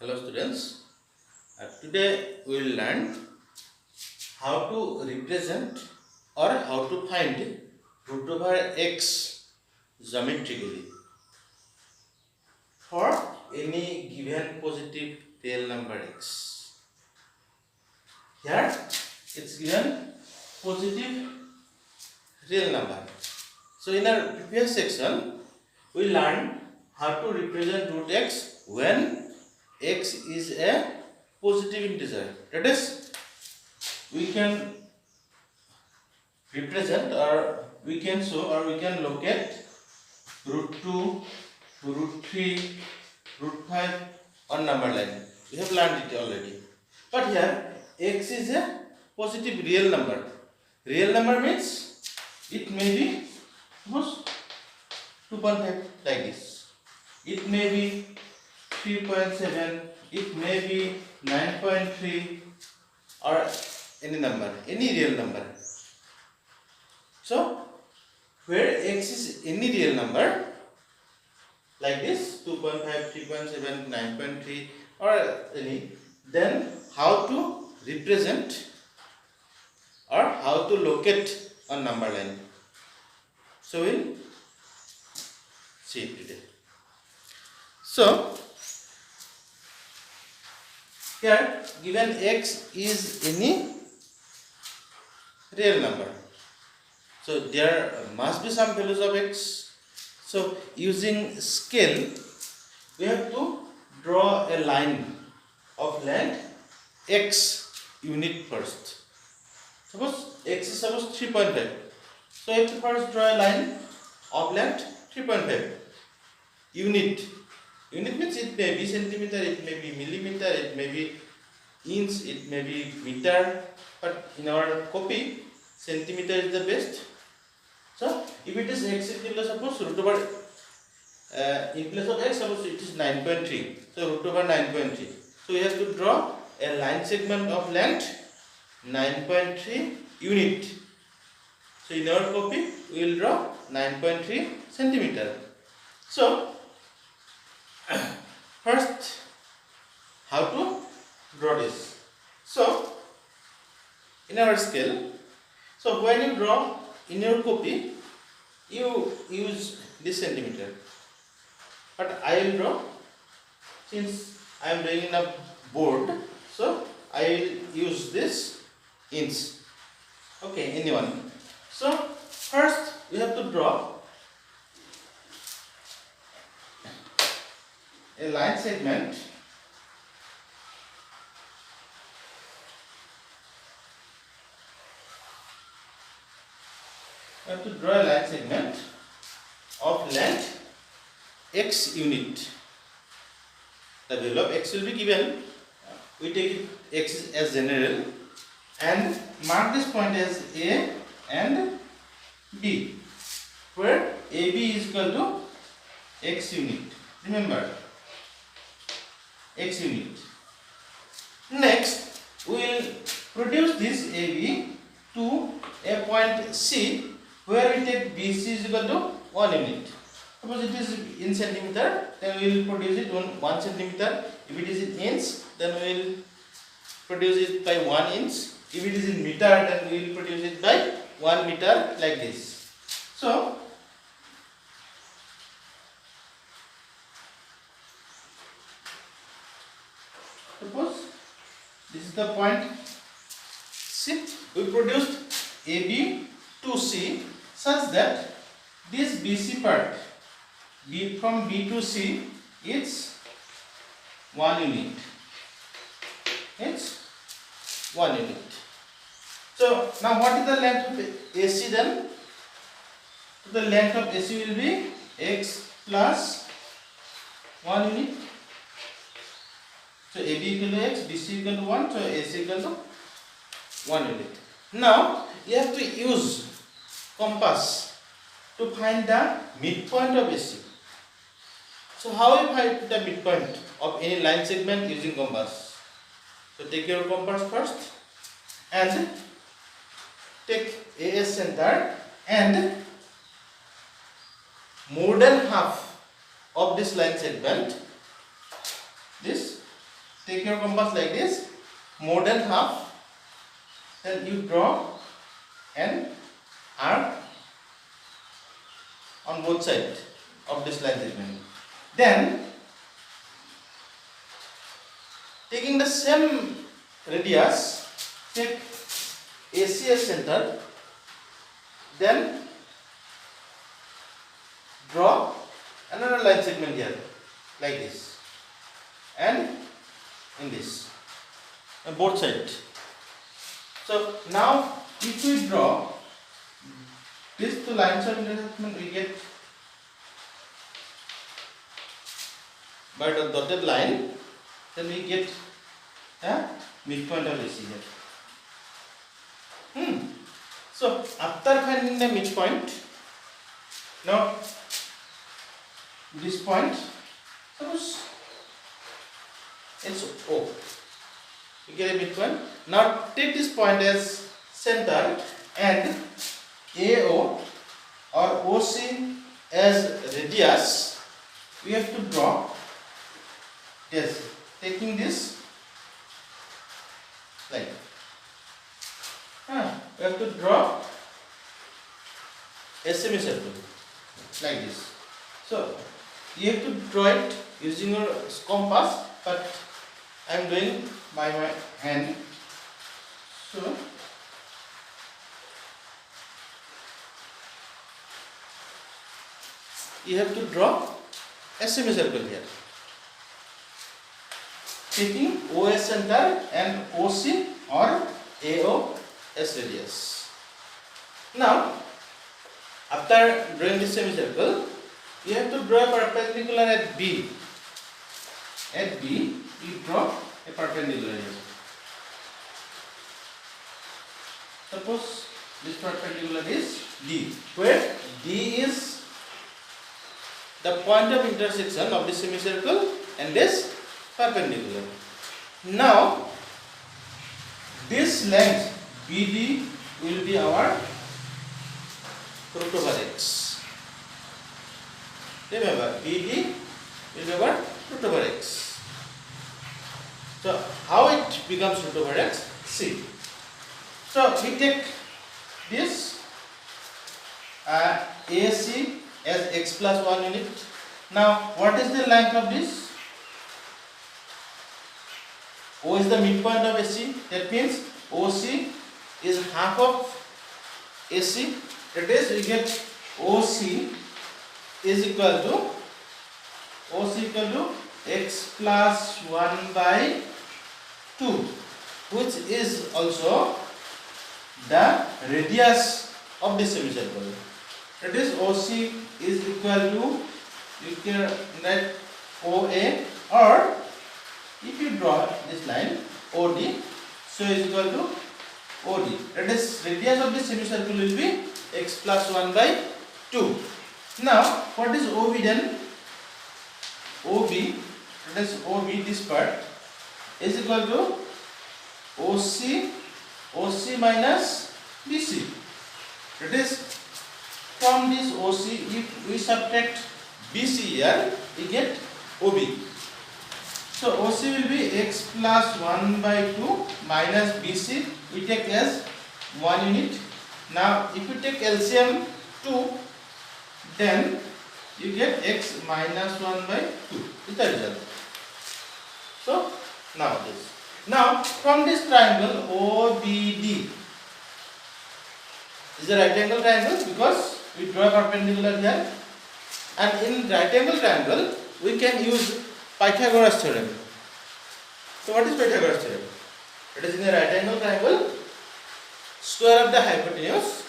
Hello students, today we will learn how to represent or how to find root over x geometrically for any given positive real number x. Here it's given positive real number. So in our previous section we learned how to represent root x when x is a positive integer. That is, we can represent or we can show or we can locate root 2, root 3, root 5 on number line. We have learned it already. But here x is a positive real number. Real number means it may be suppose 2.5 like this. It may be 3.7, it may be 9.3 or any number, any real number. So, where x is any real number like this 2.5, 3.7, 9.3 or any, then how to represent or how to locate a number line. So, we'll see it today. So, here given x is any real number. So there must be some values of x. So using scale we have to draw a line of length x unit first. Suppose x is 3.5. So I have to first draw a line of length 3.5 unit. Unit means it may be centimeter, it may be millimeter, it may be inch, it may be meter, but in our copy, centimeter is the best. So, if it is x equal to suppose root over, in place of x, suppose it is 9.3. So, root over 9.3. So, we have to draw a line segment of length 9.3 unit. So, in our copy, we will draw 9.3 centimeter. So, first, how to draw this? So, in our scale, so when you draw in your copy, you use this centimeter. But I will draw, since I am doing in a board, so I will use this inch. Okay, anyone. So, first we have to draw a line segment of length x unit. The value of x will be given. We take it x as general and mark this point as A and B, where AB is equal to x unit. Remember, x unit. Next, we will produce this AB to a point C, where we take BC is equal to 1 unit. Suppose it is in centimeter, then we will produce it on 1 centimeter. If it is in inch, then we will produce it by 1 inch. If it is in meter, then we will produce it by 1 meter like this. So, suppose this is the point C. We produced AB to C such that this BC part, from B to C, is 1 unit. It's 1 unit. So now what is the length of AC then? The length of AC will be x plus 1 unit. So AB equal to x, BC equal to 1, so AC equal to 1 unit. Now you have to use compass to find the midpoint of AC. So how you find the midpoint of any line segment using compass? So take your compass first and take A as center, and more than half of this line segment, this take your compass like this, more than half, then you draw an arc on both sides of this line segment. Then taking the same radius, take AC as center, then draw another line segment here like this and in this on both sides. So now if we draw these two lines of intersection, we get by the dotted line, then we get a midpoint of AC here. So after finding the midpoint, now this point, suppose it's O, we get a midpoint. Now take this point as center and AO or OC as radius. We have to draw this, taking this like we have to draw a semicircle like this. So you have to draw it using your compass, but I am doing by my hand. So you have to draw a semicircle here, taking O as center and OC or AO as radius. Now after drawing this semicircle, you have to draw a perpendicular at B. At B, you draw a perpendicular here. Suppose this perpendicular is D, where D is the point of intersection of this semicircle and this perpendicular. Now this length BD will be our root over x. Remember, BD will be our root over x. So how it becomes root over x? See. So we take this AC as x plus 1 unit. Now what is the length of this? O is the midpoint of AC. That means OC is half of AC. That is, we get OC is equal to x plus 1 by 2, which is also the radius of this semicircle. That is, OC is equal to, you can write OA, or if you draw this line OD, so is equal to OD. That is, radius of this semicircle will be x plus 1 by 2. Now what is OB then? OB, that is OB, this part is equal to OC minus BC. That is, from this OC, if we subtract BC here, we get OB. So OC will be x plus 1 by 2 minus BC, we take as 1 unit. Now if you take LCM 2, then you get x minus 1 by 2 is the result. So now this. Now from this triangle OBD is a right angle triangle, because we draw a perpendicular here, and in right angle triangle we can use Pythagoras theorem. So what is Pythagoras theorem? It is, in a right angle triangle, square of the hypotenuse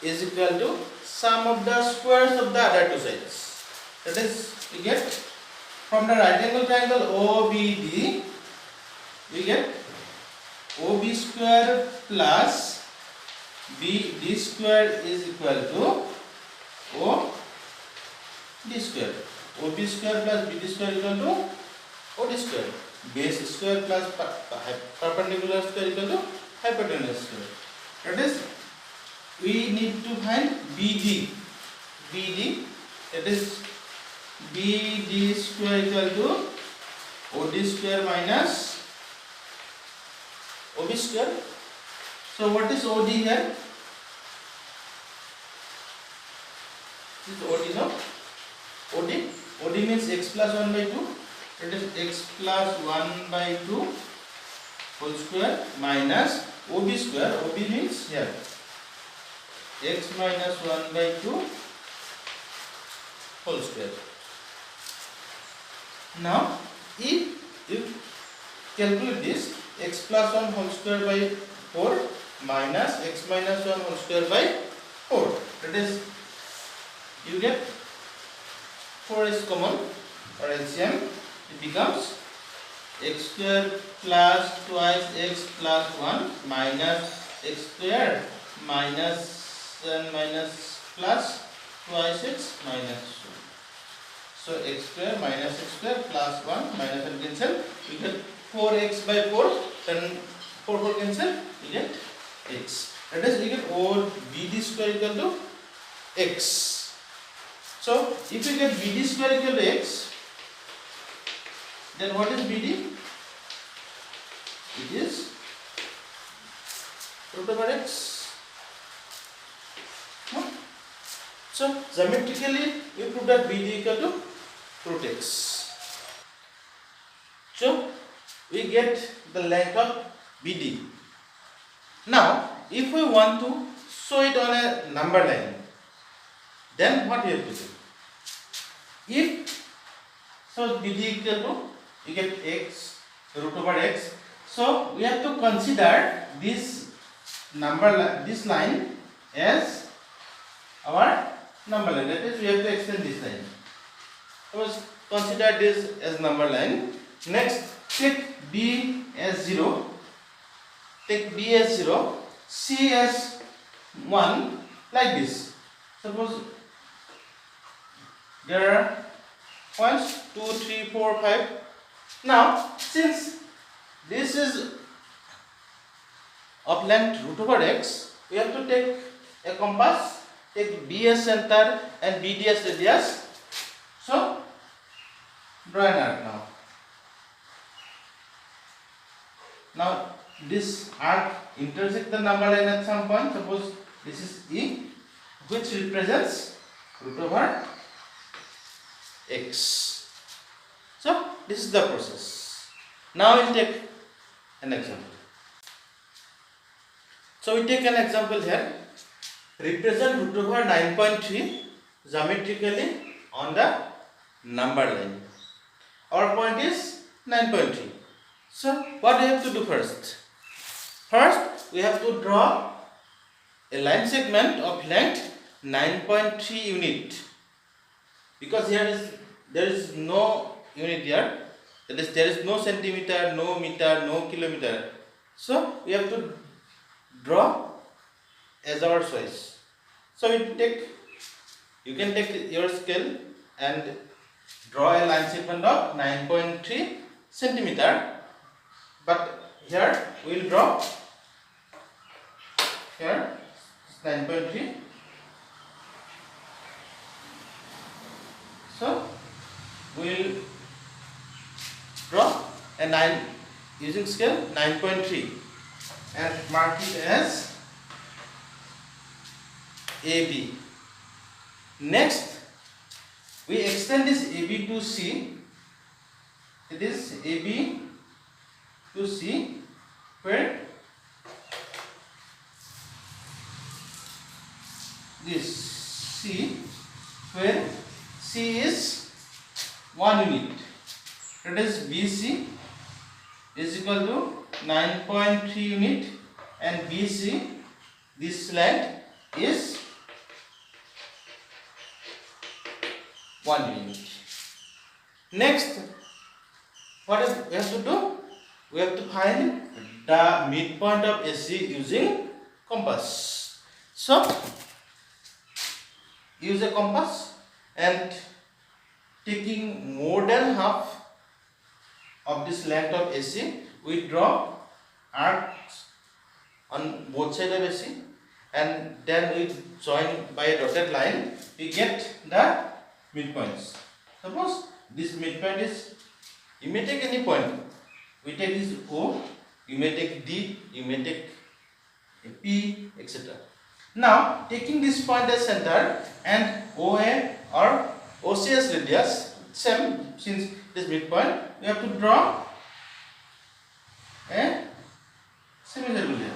is equal to sum of the squares of the other two sides. That is, we get from the right angle triangle OBD, we get OB square plus BD square is equal to OD square. OB square plus BD square is equal to OD square. Base square plus perpendicular square equal to hypotenuse square. That is, we need to find BD. That is, BD square equal to OD square minus OB square. So what is OD here? This is OD, no? OD means x plus 1 by 2. It is x plus 1 by 2 whole square minus OB square. OB means here x minus 1 by 2 whole square. Now if you calculate this, x plus 1 whole square by 4 minus x minus 1 whole square by 4, that is, you get 4 is common or LCM, it becomes x square plus twice x plus 1 minus x square minus and minus plus twice x minus 2. So x square minus x square plus 1 minus and cancel, you get 4x by 4, then 4 cancel, you get x. That is, you get BD square equal to x. So if you get BD square equal to x, then what is BD? It is root over x. So geometrically we prove that BD equal to root x. So we get the length of BD. Now if we want to show it on a number line, then what we have to do? If so BD equal to, you get x root over x. So we have to consider this this line as our number line. That is, we have to extend this line. Suppose consider this as number line. Next, take B as 0. Take B as 0. C as 1, like this. Suppose there are points 2, 3, 4, 5. Now, since this is of length root over x, we have to take a compass, take B as center and BD as radius. So, draw an arc now. Now, this arc intersects the number line at some point. Suppose this is E, which represents root over x. So, this is the process. Now, we will take an example. So, we take an example here. Represent root over 9.3 geometrically on the number line. Our point is 9.3. So, what we have to do first? First, we have to draw a line segment of length 9.3 unit. Because here there is no unit here. That is, there is no centimeter, no meter, no kilometer. So we have to draw as our choice. So you can take your scale and draw a line segment of 9.3 centimeter. But here we will draw here 9.3. So we will draw a 9 using scale 9.3 and mark it as AB. Next, we extend this AB to C. It is AB to C, where this C, where C is 1 unit. That is, BC is equal to 9.3 unit and BC, this length is 1 unit. Next, what we have to do? We have to find the midpoint of AC using compass. So, use a compass and taking more than half of this length of AC, we draw arcs on both sides of AC and then we join by a dotted line, we get the midpoints. Suppose this midpoint is, you may take any point, we take this O You may take D, you may take P, etc. Now, taking this point as center and OA or OCS radius, same, since this midpoint, we have to draw a semicircle here.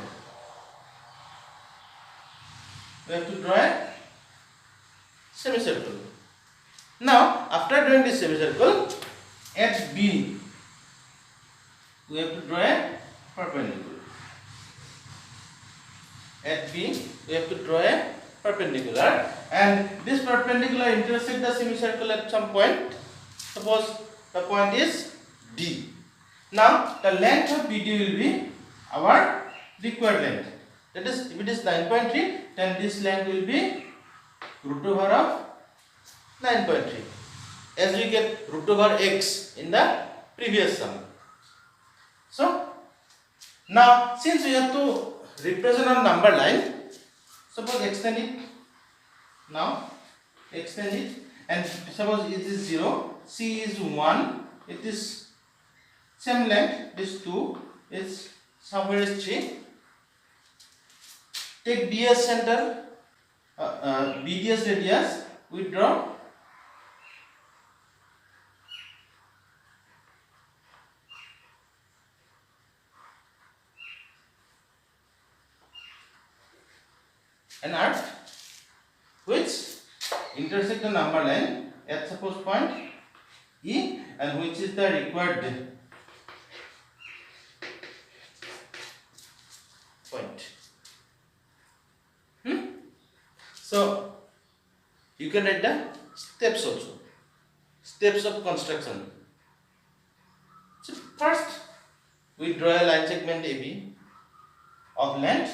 We have to draw a semicircle. Now, after drawing this semicircle, at B, we have to draw a perpendicular. At B, we have to draw a perpendicular, and this perpendicular intersect the semicircle at some point. Suppose the point is D. Now, the length of BD will be our required length. That is, if it is 9.3, then this length will be root over of 9.3, as we get root over x in the previous sum. So, now since we have to represent on number line, suppose extend it. Now, extend it, and suppose it is 0, C is 1, it is same length, this 2 is somewhere is 3. Take B as center, BD as radius, we draw an arc which intersect the number line at suppose point E, and which is the required point. So you can write the steps also, steps of construction. So first we draw a line segment AB of length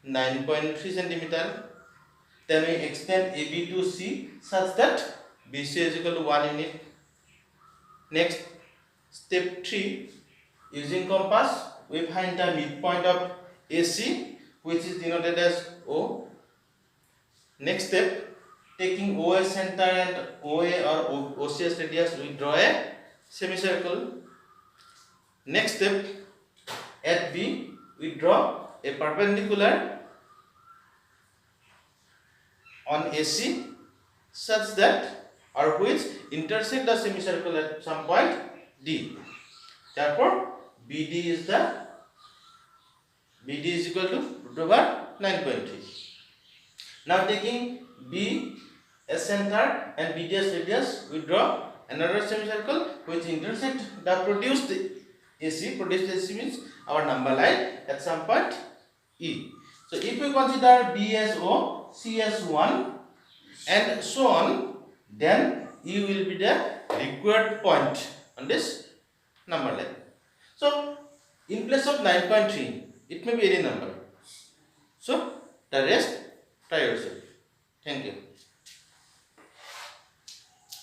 9.3 cm. Then we extend AB to C such that BC is equal to 1 unit. Next, step 3, using compass, we find the midpoint of AC, which is denoted as O. Next step, taking OA center and OA or OCS radius, we draw a semicircle. Next step, at B, we draw a perpendicular on AC such that or which intersect the semicircle at some point D. Therefore, BD is equal to root over 9.3. Now taking B as center and BD as radius, we draw another semicircle which intersect the produced AC. Produced AC means our number line at some point E. So if we consider B as O, C as 1 and so on, then E will be the required point on this number line. So in place of 9.3, it may be any number. So the rest, try yourself. Thank you.